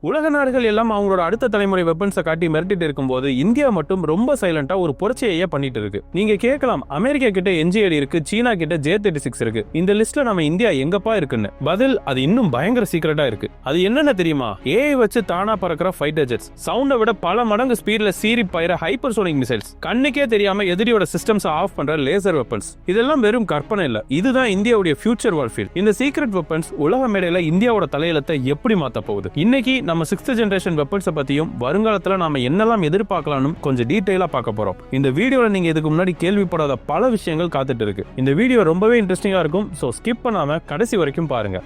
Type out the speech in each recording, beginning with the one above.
உலக நாடுகள் எல்லாம் அவங்களோட அடுத்த தலைமுறை வெப்பன்ஸை காட்டி மிரட்டிட்டு இருக்கும்போது இந்தியா மட்டும் ரொம்ப சைலண்டா ஒரு புரட்சியையே பண்ணிட்டு இருக்கு. நீங்க கேட்கலாம், அமெரிக்கா கிட்ட NGAD இருக்கு, சீனா கிட்ட J-36 இருக்கு, இந்த லிஸ்ட்ல நம்ம இந்தியா எங்கப்பா இருக்குன்னு. பதில், அது இன்னும் பயங்கர சீக்கிரட்டா இருக்கு. அது என்னன்னு தெரியுமா? AI வச்சு தானா பறக்கிற ஃபைட்டர் ஜெட்ஸ், சவுண்டை விட பல மடங்கு ஸ்பீட்ல சீறி பயிர ஹைப்பர்சோனிக் மிசைல்ஸ், கண்ணுக்கே தெரியாம எதிரியோட சிஸ்டம்ஸ் ஆஃப் பண்ற லேசர் வெப்பன்ஸ். இதெல்லாம் வெறும் கற்பனை இல்ல, இதுதான் இந்தியாவுடைய ஃபியூச்சர் வார்ஃபேர். இந்த சீக்ரெட் வெப்பன்ஸ் உலக மேடையில இந்தியாவோட தலையெழுத்தை எப்படி மாத்த போகுது? இன்னைக்கு நம்ம 6th ஜெனரேஷன் வெப்பன்ஸை பத்தியும் வருங்காலத்துல நாம என்னெல்லாம் எதிர்பார்க்கலாம்னு கொஞ்சம் டீடைலா பார்க்க போறோம். இந்த வீடியோல நீங்க இதுக்கு முன்னாடி கேள்விப்படாத பல விஷயங்கள் காத்துட்டு இருக்கு. இந்த வீடியோ ரொம்பவே இன்ட்ரெஸ்டிங்கா இருக்கும், சோ ஸ்கிப் பண்ணாம கடைசி வரைக்கும் பாருங்க.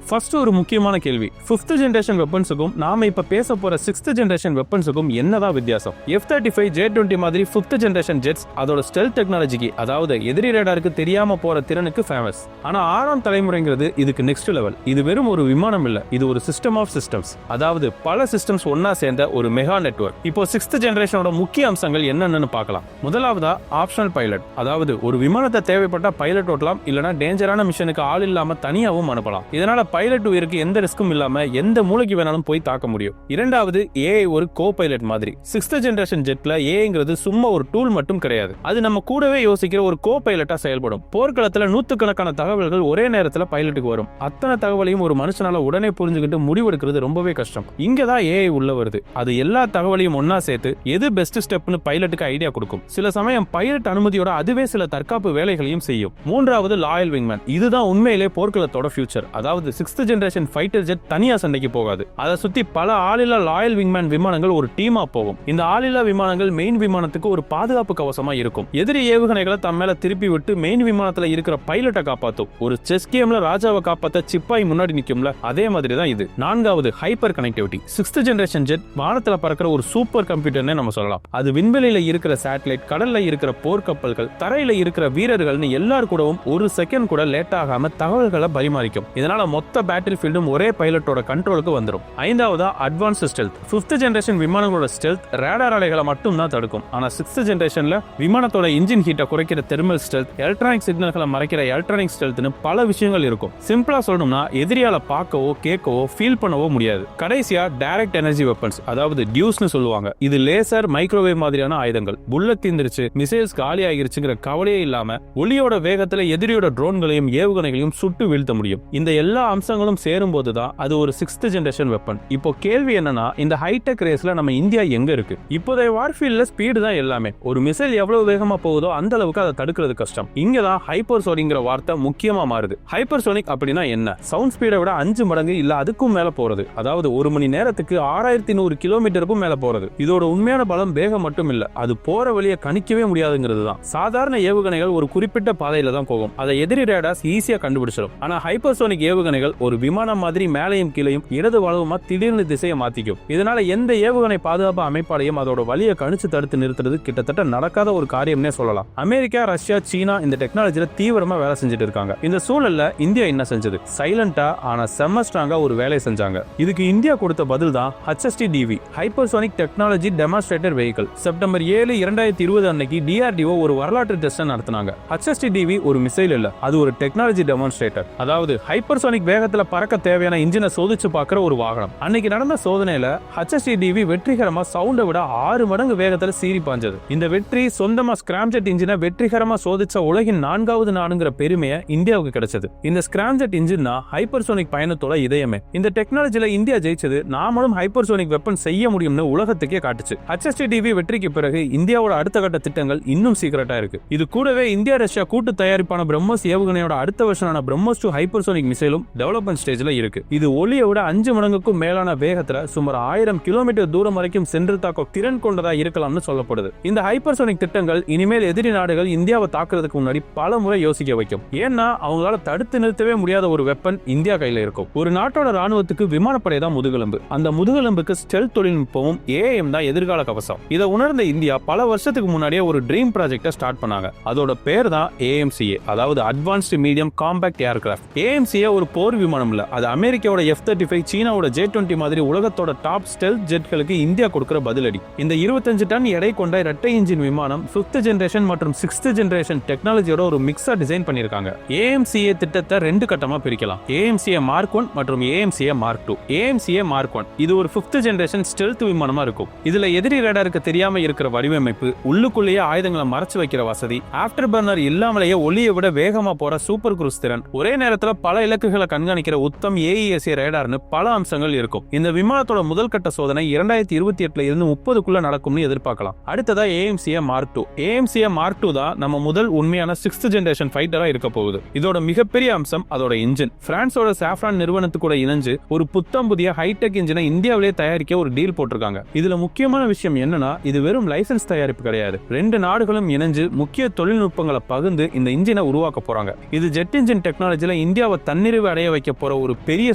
ஃபர்ஸ்ட் ஒரு முக்கியமான கேள்வி, 5th ஜெனரேஷன் வெப்பன்ஸுக்கும் நாம இப்ப பேச போற 6th ஜெனரேஷன் வெப்பன்ஸுக்கும் என்னதான் வித்தியாசம்? F-35 J-20 மாதிரி 5th ஜெனரேஷன் ஜெட்ஸ் அதோட ஸ்டெல்த் டெக்னாலஜிக்கு, அதாவது எதிரி ரேடாருக்கு தெரியாம போற திறனுக்கு ஃபேமஸ். ஆனா 6ஆம் தலைமுறைங்கிறது இதுக்கு நெக்ஸ்ட் லெவல். இது வெறும் ஒரு விமானம் இல்ல, இது ஒரு சிஸ்டம் ஆஃப் சிஸ்டம்ஸ், அதாவது பல சிஸ்டம்ஸ் ஒன்னா சேர்ந்த ஒரு மெகா நெட்வொர்க். இப்போ 6th ஜெனரேஷனோட முக்கிய அம்சங்கள் என்னன்னு பார்க்கலாம். முதலாவதா ஆப்ஷனல் பைலட், அதாவது ஒரு விமானத்தை தேவைப்பட்ட பைலட் ஓட்டலாம், இல்லனா டேஞ்சரான மிஷனுக்கு ஆள் இல்லாம தனியாவும் அனுப்பலாம். இதனால பைலட் உயிருக்கு எந்த ரிஸ்க்கும் இல்லாம எந்த மூளைக்கு வேணாலும் போய் தாக்க முடியும். இரண்டாவது, AI ஒரு கோ பைலட் மாதிரி. 6th ஜெனரேஷன் ஜெட்ல ஏங்கிறது சும்மா ஒரு டூல் மட்டும் கிடையாது, அது நம்ம கூடவே யோசிக்கிற ஒரு கோ பைலட்டா செயல்படும். போர்க்களத்துல நூத்துக்கணக்கான தகவல்கள் ஒரே நேரத்துல பைலட்டுக்கு வரும். அத்தனை தகவலையும் ஒரு மனுஷனால உடனே புரிஞ்சுக்கிட்டு முடிவெடுக்கிறது ரொம்பவே கஷ்டம். இங்கதான் AI உள்ள வருது. அது எல்லா தகவலையும் ஒன்னா சேர்த்து எது பெஸ்ட் ஸ்டெப்னு பைலட்டுக்கு ஐடியா கொடுக்கும். சில சமயம் பைலட் அனுமதியோட அதுவே சில தற்காப்பு வேலைகளையும் செய்யும். மூன்றாவது, லாயல் விங்மேன். இதுதான் உண்மையிலே போர்க்களத்தோட ஃபியூச்சர். அதாவது 6th ஜெனரேஷன் ஃபைட்டர் ஜெட் தனியா சண்டைக்கு போகாது, அதை சுத்தி பல ஆளில்லா லாயல் விங்மேன் விமானங்கள் ஒரு டீமா போகும். இந்த ஆளில்லா விமானங்கள் மெயின் விமானத்துக்கு ஒரு பாதுகாப்பு கவசமா இருக்கும். எதிரி ஏவுகணைகளை தம் மேல திருப்பி விட்டு மெயின் விமானத்துல இருக்கிற பைலட்டை காப்பாத்தும். ஒரு செஸ் கேம்ல ராஜாவை காப்பாத்த சிப்பாய் முன்னாடி நிக்கும்ல, அதே மாதிரி தான் இது. நான்காவது, hyper connectivity. 6th generation jet வானத்துல பறக்கிற ஒரு சூப்பர் கம்ப்யூட்டர்னே நம்ம சொல்லலாம். அது விண்வெளியில இருக்கிற சேட்டலைட், கடல்ல இருக்கிற போர்க்கப்பல்கள், தரையில இருக்கிற வீரர்கள்னு எல்லார் கூடவும் ஒரு செகண்ட் கூட லேட் ஆகாம தகவல்களை பரிமாறிக்கும். இதனால மொத்த பேட்டில் ஃபீல்டும் ஒரே பைலட்டோட கண்ட்ரோலுக்கு வந்துடும். No, advanced stealth. 5th generation விமானங்களோட ஸ்டெல்த் ரேடார் அலைகளை மட்டும் தான் தடுக்கும். ஆனா 6th ஜெனரேஷன்ல விமானத்தோட இன்ஜின் ஹீட்டை குறைக்கிற தெர்மல் ஸ்டெல்த், எலக்ட்ரானிக் சிக்னல்களை மறைக்கிற எலக்ட்ரானிக் ஸ்டெல்த்னு பல விஷயங்கள் இருக்கும். சிம்பிளா சொல்லணும்னா எதிரியால பார்க்கவோ கேட்கவோ ஃபீல் பண்ணவோ முடியாது. கடைசியா, டைரக்ட் எனர்ஜி வெப்பன்ஸ், அதாவது டியூஸ்னு சொல்லுவாங்க. இது லேசர், மைக்ரோவேவ் மாதிரியான ஆயுதங்கள். புல்லட் தீந்துருச்சு, மிசைல்ஸ் காலி ஆகிருச்சுங்கிற கவலையே இல்லாம ஒளியோட வேகத்துல எதிரியோட ட்ரோன்களையும் ஏவுகணைகளையும் சுட்டு வீழ்த்த முடியும். இந்த எல்லா அம்சங்களும் சேரும் போதுதான் அது ஒரு 6th ஜெனரேஷன் வெப்பன். இப்போ கேள்வி என்னன்னா, இந்த ஹைடெக் ரேஸ்ல நம்ம இந்தியா எங்க இருக்கு? இப்போதைய வார்ஃபீல்ட்ல ஸ்பீடு தான் எல்லாமே. ஒரு மிசைல் எவ்வளவு வேகமா போகுதோ அந்த அளவுக்கு அதை தடுக்கிறது கஷ்டம். இங்கதான் ஹைப்பர்சோனிக்ங்கிற வார்த்தை முக்கியமா மாறுது. ஹைப்பர்சோனிக் அப்படின்னா என்ன? சவுண்ட் ஸ்பீடை விட 5 மடங்கு இல்ல அதுக்கும் மேல போறது. அதாவது ஒரு மணி நேரத்துக்கு 6100 கிலோமீட்டருக்கும் மேல போறது. இதோட உண்மையான பலம் வேகம் மட்டும் இல்ல, அது போற வழியை கணிக்கவே முடியாதுங்கிறது தான். சாதாரண ஏவுகணைகள் ஒரு குறிப்பிட்ட பாதையில தான் போகும், அதை எதிரி ரேடார்ஸ் ஈஸியா கண்டுபிடிச்சிடும். ஆனா ஹைப்பர்சோனிக் ஏவுகணைகள் ஒரு விமானம் மாதிரி மேலையும் கீழையும் இடது வலவுமா திடீர்னு திசையை மாத்திக்கும். இதனால எந்த ஏவுகணை பாதுகாப்பு அமைப்பாளையும் அதோட வழியை கணிச்சு தடுத்து நிறுத்துறது கிட்டத்தட்ட நடக்காத ஒரு காரியம்னே சொல்லலாம். அமெரிக்கா, ரஷ்யா, சீனா இந்த டெக்னாலஜில தீவிரமா வேலை செஞ்சுட்டு இருக்காங்க. இந்த சூழல்ல இந்தியா என்ன செஞ்சது? சைலண்டா ஆனா செம்ம ஸ்ட்ராங்கா ஒரு வேலை செஞ்சாங்க. இதுக்கு இந்தியா கொடுத்த பதில் தான் HST-DV, hypersonic technology demonstrator vehicle. September 7, 2020 அன்னைக்கு DRDO ஒரு வரலாற்று டெஸ்ட் நடத்தினாங்க. HST-DV ஒரு மிசைல் இல்ல, அது ஒரு டெக்னாலஜி டெமான்ஸ்ட்ரேட்டர். அதாவது ஹைப்பர்சோனிக் வேகத்துல பறக்க தேவையான இன்ஜினை சோதிச்சு பார்க்கிற ஒரு வாகனம். அன்னைக்கு நடந்த சோதனையில HST-DV வெற்றிகரமா சவுண்டை விட 6 மடங்கு வேகத்துல சீறி பாஞ்சது. இந்த வெற்றி சொந்தமா ஸ்கிராம்ஜெட் இன்ஜினை வெற்றிகரமா சோதிச்ச உலகின் 4வது நாடுங்கிற பெருமையை இந்தியாவுக்கு கிடைச்சது. இந்த ஸ்கிராம்ஜெட் இன்ஜின் தான் ஹைப்பர்சோனிக் பயணத்தோட இதயமே. இந்த டெக்னாலஜில இந்தியா ஜெயிச்சது நாமளும் ஹைப்பர்சோனிக் வெப்பன் செய்ய முடியும்னு உலகத்துக்கே காட்டுச்சு. HST-DV வெற்றிக்கு பிறகு இந்தியாவோட அடுத்த கட்ட திட்டங்கள் இன்னும் சீக்கிரட்டா இருக்கு. இது கூடவே இந்தியா ரஷ்யா கூட்டு தயாரிப்பான பிரம்மோஸ் ஏவுகணையோட அடுத்த வருஷனான பிரம்மோஸ் 2 ஹைப்பர்சோனிக் மிசைலும் டெவலப்மெண்ட் ஸ்டேஜ்ல இருக்கு. இது ஒளியை விட 5 மடங்குக்கும் மேலான வேகத்துல சுமார் 1000 கிலோமீட்டர் தூரம் வரைக்கும் சென்று தாக்க திறன் கொண்டதா இருக்கலாம்னு சொல்லப்படுது. இந்த ஹைப்பர்சோனிக் திட்டங்கள் இனிமேல் எதிரி நாடுகள் இந்தியாவை தாக்குறதுக்கு முன்னாடி பல முறை யோசிக்க வைக்கும். ஏன்னா அவங்களால தடுத்து நிறுத்தவே முடியாத ஒரு வெப்பன் இந்தியா கையில இருக்கும். ஒரு நாட்டோட ராணுவத்துக்கு விமானப்படை தான் முதுகெலும்பு. அந்த முதுகெலும்புக்கு ஸ்டெல்த் தொழில்நுட்பமும் AIM தான் எதிர்கால கவசம். இதை உணர்ந்த இந்தியா பல வருஷத்துக்கு முன்னாடியே ஒரு ட்ரீம் ப்ராஜெக்டை ஸ்டார்ட் பண்ணாங்க. அதோட பேர் தான் AMCA, அதாவது advanced medium compact aircraft. AMCA ஒரு போர் விமானம் இல்ல, அது அமெரிக்காவோட F-35, சீனாவோட J-20 மாதிரி உலகத்தோட டாப் ஸ்டெல்த் ஜெட்களுக்கு இந்தியா கொடுக்கிற பதிலடி. இந்த 25 டன் எடை கொண்ட இரட்டை இன்ஜின் விமானம் 5th ஜெனரேஷன் மற்றும் 6th ஜெனரேஷன் டெக்னாலஜியோட ஒரு மிக்ஸா டிசைன் பண்ணிருக்காங்க. AMCA திட்டத்தை 2 கட்டமா பிரிக்கலாம். AMCA Mark 1 மற்றும் AMCA Mark 2. AMCA Mark 1 இது ஒரு 5th ஜெனரேஷன் ஸ்டெல்த் விமானமா இருக்கும். இதுல எதிரி ரேடாருக்கு தெரியாம இருக்கிற வடிவமைப்பு, உள்ளுக்குள்ளேயே ஆயுதங்களை மறைச்சு வைக்கிற வசதி, ஆஃப்டர் பர்னர் இல்லாமலேயே ஒளியை விட வேகமா போற சூப்பர் குரூஸ் திறன், ஒரே நேரத்துல பல இலக்குகளை கண்காணிக்கிற உத்தம் AESA ரேடார்னு பல அம்சங்கள் இருக்கும். இந்த விமானத்தோட முதல் கட்ட சோதனை 2028 இருந்து 30க்குள்ள நடக்கும்னு எதிர்பார்க்கலாம். அடுத்ததா AMCA Mark 2. AMCA Mark 2 தான் நம்ம முதல் உண்மையான 6th ஜெனரேஷன் ஃபைட்டரா இருக்க போகுது. இதோட மிகப்பெரிய அம்சம் அதோட இன்ஜின். பிரான்ஸோட சாஃப்ரான் நிறுவனத்து கூட இணைஞ்சு ஒரு புத்தம் புதிய ஹைடெக் இன்ஜினை இந்தியாவிலேயே தயாரிக்க ஒரு டீல் போட்டிருக்காங்க. இதுல முக்கியமான விஷயம் என்னன்னா, இது வெறும் லைசன்ஸ் தயாரிப்பு கிடையாது. 2 நாடுகளும் இணைஞ்சு முக்கிய தொழில்நுட்பங்களை பகிர்ந்து இந்த இன்ஜினை உருவாக்க போறாங்க. இது ஜெட் இன்ஜின் டெக்னாலஜில இந்தியாவை தன்னிறைவு அடைய வைக்க போற ஒரு பெரிய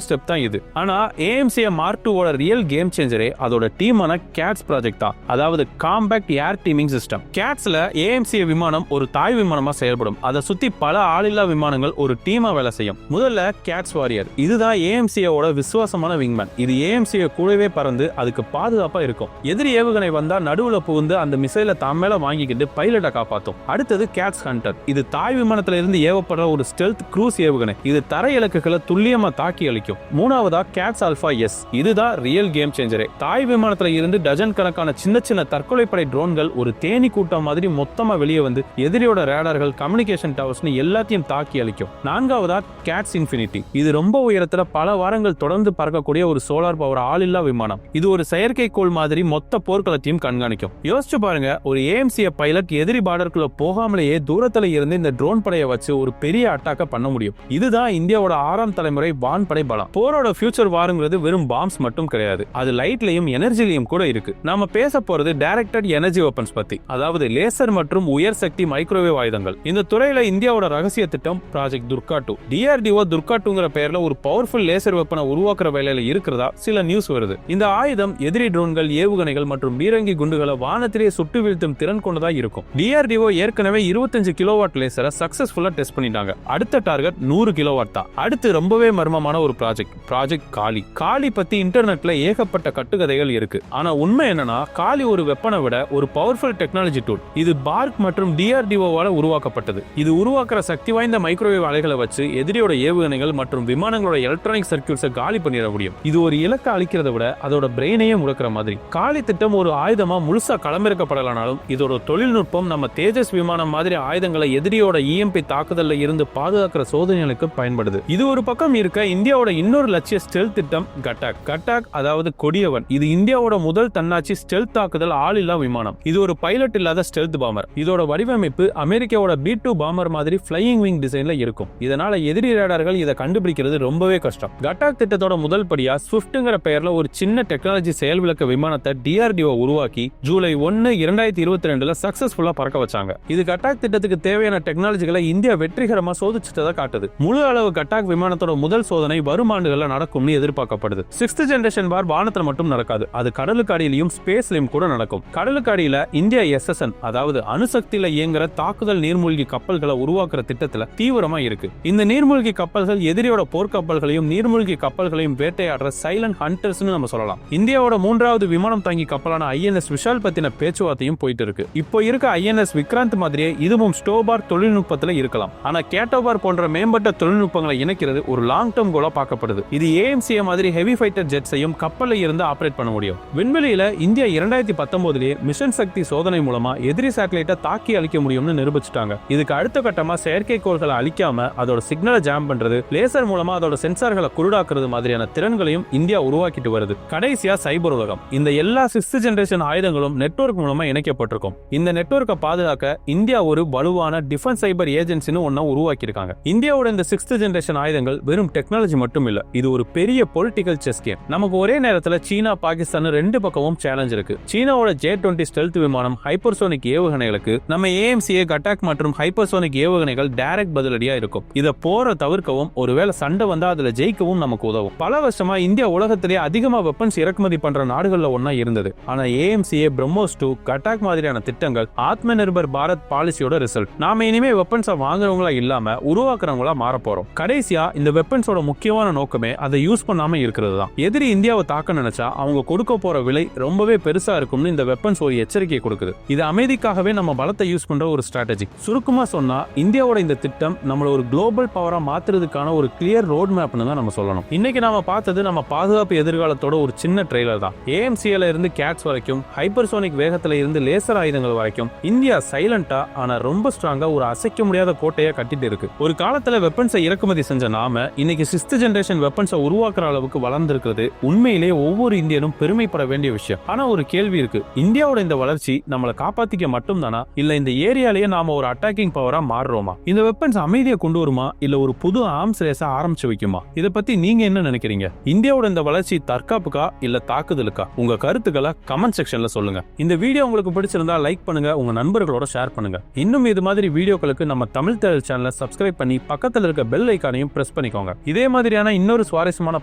ஸ்டெப் தான் இது. ஆனா AMCA Mark 2 ஓட ரியல் கேம் சேஞ்சரே அதோட டீமான CATS ப்ராஜெக்ட் தான். அதாவது காம்பேக்ட் ஏர் டீமிங் சிஸ்டம். CATSல AMCA விமானம் ஒரு தாய் விமானமா செயல்படும். அதை சுத்தி பல ஆளில்லா விமானங்கள் ஒரு டீமா வேலை செய்யும். முதல்ல CATS வாரியர். இதுதான் AMCA ஓட விசுவாசமான விங்மேன். இது AMCA கூடவே பறந்து அதுக்கு பாதுகாப்பா இருக்கும். எதிரி ஏவுகணை வந்தா நடுவுல புகுந்து அந்த மிசைலை தாம் மேல வாங்கிக்கிட்டு பைலட்டை காப்பாத்தும். அடுத்தது CATS ஹண்டர். இது தாய் விமானத்துல இருந்து ஏவப்படுற ஒரு ஸ்டெல்த் க்ரூஸ் ஏவுகணை. இது தரை இலக்குகளை துல்லியமா தாக்கி அளிக்கும். மூணாவதா CATS Alpha S. இதுதான் ரியல் கேம் சேஞ்சரே. தாய் விமானத்துல இருந்து டஜன் கணக்கான சின்ன சின்ன தற்கொலைப்படை ட்ரோன்கள் ஒரு தேனி கூட்டம் மாதிரி மொத்தமா வெளியே வந்து எதிரியோட ரேடார்கள், கம்யூனிகேஷன் டவர்ஸ்னு எல்லாத்தையும் தாக்கி அளிக்கும். நான்காவதா CATS Infinity. இது ரொம்ப உயரத்துல பல வாரங்கள் தொடர்ந்து பறக்கக்கூடிய ஒரு சோலார் பவர் ஆளில்லா விமானம். இது ஒரு செயற்கைக்கோள் மாதிரி மொத்த போர்க்களத்தையும் கண்காணிக்கும். யோசிச்சு பாருங்க, ஒரு AMCA பைலட் எதிரி பார்டருக்குள்ள போகாமலேயே தூரத்துல இருந்து இந்த ட்ரோன் படையை வச்சு ஒரு பெரிய அட்டாக்க பண்ண முடியும். இதுதான் இந்தியாவோட 6ஆம் தலைமுறை வான்படை பலம். போரோட ஃபியூச்சர் வாருங்கிறது வெறும் பாம்ஸ் மட்டும் கிடையாது, அது லைட்லயும் எனர்ஜிலையும் கூட இருக்கு. நாம பேச போறது டைரக்டட் எனர்ஜி வெப்பன்ஸ் பத்தி, அதாவது லேசர் மற்றும் உயர் சக்தி மைக்ரோவேவ் ஆயுதங்கள். இந்த துறையில இந்தியாவோட ரகசிய திட்டம் ப்ராஜெக்ட் துர்கா 2. DRDO துர்கா 2ங்கிற பெயர்ல ஒரு பவர்ஃபுல் லேசர் வெப்பனை உருவாக்குற வேலையில இருக்கிறதா சில நியூஸ் வருது. இந்த ஆயுதம் எதிரி ட்ரோன்கள், ஏவுகணைகள் மற்றும் பீரங்கி குண்டுகளை வானத்திலேயே சுட்டு வீழ்த்தும் திறன் கொண்டதா இருக்கும். DRDO ஏற்கனவே 25 கிலோவாட் லேசரை சக்சஸ்ஃபுல்லா டெஸ்ட் பண்ணிட்டாங்க. அடுத்த டார்கெட் 100 கிலோவாட் தான். அடுத்து ரொம்பவே மர்மமான ஒரு ப்ராஜெக்ட் காளி. காளி பத்தி இன்டர்நெட்ல ஏகப்பட்ட கட்டுக்கதைகள் இருக்கு. ஆனா உண்மை என்னன்னா, காளி ஒரு வெப்பனை விட ஒரு பவர்ஃபுல் டெக்னாலஜி டூல். இது பார்க் மற்றும் DRDO-வால உருவாக்கப்பட்டது. இது உருவாக்குற சக்தி வாய்ந்த மைக்ரோவேவ் அலைகளை வச்சு எதிரியோட ஏவுகணைகள் மற்றும் விமானங்களோட எலக்ட்ரானிக் சர்க்யூட்ஸை காலி பண்ணிட முடியும். இது ஒரு இலக்கை அளிக்கிறத விட அதோட பிரெயினையே முடக்கிற மாதிரி. காளி திட்டம் ஒரு ஆயுதமா முழுசா களமிறக்கப்படலானாலும் இதோட தொழில்நுட்பம் நம்ம தேஜஸ் விமானம் மாதிரி ஆயுதங்களை எதிரியோட EMP தாக்குதல்ல இருந்து பாதுகாக்கிற சோதனைகளுக்கு பயன்படுது. இது ஒரு பக்கம் இருக்க, இந்தியாவோட இன்னொரு லட்சிய ஸ்டெல்த் திட்டம் கட்டாக், அதாவது கொடியவன். இது இந்தியாவோட முதல் தன்னாட்சி ஸ்டெல்த் தாக்குதல் ஆளில்லா விமானம். இது ஒரு பைலட் இல்லாத ஸ்டெல்த் பாம்பர். இதோட வடிவமைப்பு அமெரிக்காவோட B-2 பாம்பர் மாதிரி ஃபிளையிங் விங் டிசைன்ல இருக்கும். இதனால எதிரி ரேடார்கள் இதை கண்டுபிடிக்கிறது ரொம்பவே கஷ்டம். கட்டாக் திட்டத்தோட முதல் படியா ஸ்விஃப்ட்ங்கிற பெயர்ல ஒரு சின்ன டெக்னாலஜி செயல் விளக்க விமானத்தை DRDO உருவாக்கி ஜூலை 1, 2022 சக்சஸ்ஃபுல்லா பறக்க வச்சாங்க. இது கட்டாக் திட்டத்துக்கு தேவையான டெக்னாலஜிகளை இந்தியா வெற்றிகரமா சோதிச்சதை காட்டுது. முழு அளவு கட்டாக் விமானத்தோட முதல் சோதனை வரும் ஆண்டுகள்ல நடக்கும்னு எதிர்பார்க்கப்படுது. 6th ஜெனரேஷன் வார் வானத்துல மட்டும் நடக்காது, அது கடலுக்கு அடியிலும் ஸ்பேஸ்லயும் கூட நடக்கும். கடலுக்கு அடியில இந்தியா SSN, அதாவது அணுசக்தியில இயங்குற தாக்குதல் நீர்மூழ்கி கப்பல்களை உருவாக்குற திட்டத்துல தீவிரமா இருக்கு. இந்த நீர்மூழ்கி கப்பல்கள் எதிரியோட போர்க்கப்பல்களையும் நீர்மூழ்கி கப்பல்களையும் வேட்டையாடுற சைலண்ட் ஹண்டர்ஸ்னு நம்ம சொல்லலாம். இந்தியாவோட 3வது விமானம் தாங்கி கப்பலான INS விஷால் பத்தின பேச்சுவார்த்தையும் போயிட்டு இருக்கு. இப்போ இருக்க INS விக்ராந்த் மாதிரியே இதுவும் ஸ்டோபார் தொழில்நுட்பத்துல இருக்கலாம். ஆனா கேட்டோபார் போன்ற மேம்பட்ட தொழில்நுட்பங்களை இணைக்கிறது ஒரு லாங் டர்ம் கோலா பார்க்கப்படுது. இது AMCA மாதிரி ஹெவி ஃபைட்டர் ஜெட்ஸையும் கப்பல்ல இருந்து ஆபரேட் பண்ண முடியும். விண்வெளியில இந்தியா 2019 மிஷன் சக்தி சோதனை மூலமா எதிரி சேட்டலைட்டை தாக்கி அழிக்க முடியும்னு நிரூபிச்சுட்டாங்க. இதுக்கு அடுத்த கட்டமா செயற்கைக்கோள்களை அழிக்காம அதோட சிக்னலை ஜாம் பண்றது, லேசர் மூலமா அதோட சென்சார்களை குருடாக்குறது மாதிரியான திறன்களையும் இந்தியா உருவாக்கிட்டு வருது. கடைசியா சைபர் உலகம். இந்த எல்லா 6th ஜெனரேஷன் ஆயுதங்களும் நெட்வொர்க் மூலமா இணைக்கப்பட்டிருக்கும். இந்த நெட்வொர்க்கை பாதுகாக்க இந்தியா ஒரு வலுவான டிஃபென்ஸ் சைபர் ஏஜென்சின்னு ஒன்ன உருவாக்கி இருக்காங்க. இந்தியாவோட இந்த 6th ஜெனரேஷன் ஆயுதங்கள் வெறும் டெக்னாலஜி மட்டும் இல்ல, இது ஒரு பெரிய பொலிட்டிக்கல் செஸ் கேம். நமக்கு ஒரே நேரத்துல சீனா, பாகிஸ்தான் 2 பக்கமும் சேலஞ்ச் இருக்கு. சீனாவோட J-20 ஸ்டெல்த் விமானம், ஹைப்பர்சோனிக் ஏவுகணைகளுக்கு நம்ம AMCA கட்டாக் மற்றும் ஹைப்பர்சோனிக் ஏவுகணைகள் டைரக்ட் பதிலடியா இருக்கும். இத போற தவிர்க்கவும், ஒருவேளை சண்டை வந்தா அதுல ஜெயிக்கவும் நமக்கு உதவும். பல வருஷமா இந்தியா உலகத்திலேயே அதிகமா வெப்பன்ஸ் இறக்குமதி பண்ற நாடுகள்ல ஒன்னா இருந்தது. ஆனா AMCA, பிரம்மோஸ் 2, கட்டாக் மாதிரியான திட்டங்கள் ஆத்ம நிர்பர் பாரத் பாலிசியோட ரிசல்ட். நாம இனிமே வெப்பன்ஸை வாங்குறவங்களா இல்லாம உருவாக்குறவங்களா மாற போறோம். கடைசியா இந்த இந்த வெப்பன்ஸோட முக்கியமான நோக்கமே அதை யூஸ் பண்ணாம இருக்கிறது தான். எதிரி இந்தியாவை தாக்க நினைச்சா அவங்க கொடுக்க போற விலை ரொம்பவே பெருசா இருக்கும்னு இந்த வெப்பன்ஸ் ஒரு எச்சரிக்கை கொடுக்குது. இது அமைதிக்காகவே நம்ம பலத்தை யூஸ் பண்ற ஒரு ஸ்ட்ராட்டஜி. சுருக்கமா சொன்னா இந்தியாவோட இந்த திட்டம் நம்மள ஒரு குளோபல் பவரா மாத்துறதுக்கான ஒரு கிளியர் ரோட் மேப்னு தான் நம்ம சொல்லணும். இன்னைக்கு நாம பார்த்தது நம்ம பாதுகாப்பு எதிர்காலத்தோட ஒரு சின்ன ட்ரெய்லர் தான். ஏஎம்சில இருந்து கேட்ஸ் வரைக்கும், ஹைப்பர்சோனிக் வேகத்துல இருந்து லேசர் ஆயுதங்கள் வரைக்கும் இந்தியா சைலண்டா ஆனா ரொம்ப ஸ்ட்ராங்கா ஒரு அசைக்க முடியாத கோட்டையை கட்டிட்டு இருக்கு. ஒரு காலத்துல வெப்பன்ஸை இறக்குமதி செஞ்ச நாம இன்னைக்கு 6th ஜெனரேஷன் வெப்பன்ஸை உருவாக்குற அளவுக்கு வளர்ந்திருக்கிறது உண்மையிலேயே ஒவ்வொரு இந்தியனும் பெருமைப்பட வேண்டிய விஷயம். ஆனா ஒரு கேள்வி இருக்கு, இந்தியாவோட இந்த வளர்ச்சி நம்மளை காப்பாத்திக்க மட்டும் தானா, இல்ல இந்த ஏரியாலேயே நாம ஒரு அட்டாக்கிங் பவரா மாறுறோமா? இந்த வெப்பன்ஸ் அமைதியை கொண்டு வருமா, இல்ல ஒரு புது ஆர்ம்ஸ் ரேஸ ஆரம்பிச்சு வைக்குமா? இதை பத்தி நீங்க என்ன நினைக்கிறீங்க? இந்தியாவோட இந்த வளர்ச்சி தற்காப்புக்கா இல்ல தாக்குதலுக்கா? உங்க கருத்துக்களை கமெண்ட் செக்ஷன்ல சொல்லுங்க. இந்த வீடியோ உங்களுக்கு பிடிச்சிருந்தா லைக் பண்ணுங்க, உங்க நண்பர்களோட ஷேர் பண்ணுங்க. இன்னும் இது மாதிரி வீடியோக்களுக்கு நம்ம தமிழ் தேடல் சேனலை சப்ஸ்கிரைப் பண்ணி பக்கத்துல இருக்க பெல் ஐகானையும் பிரஸ் பண்ணிக்கோங்க. இதே மாதிரியான இன்னொரு சுவாரஸ்யமான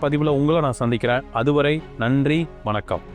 பதிவுல உங்களை நான் சந்திக்கிறேன். அதுவரை நன்றி, வணக்கம்.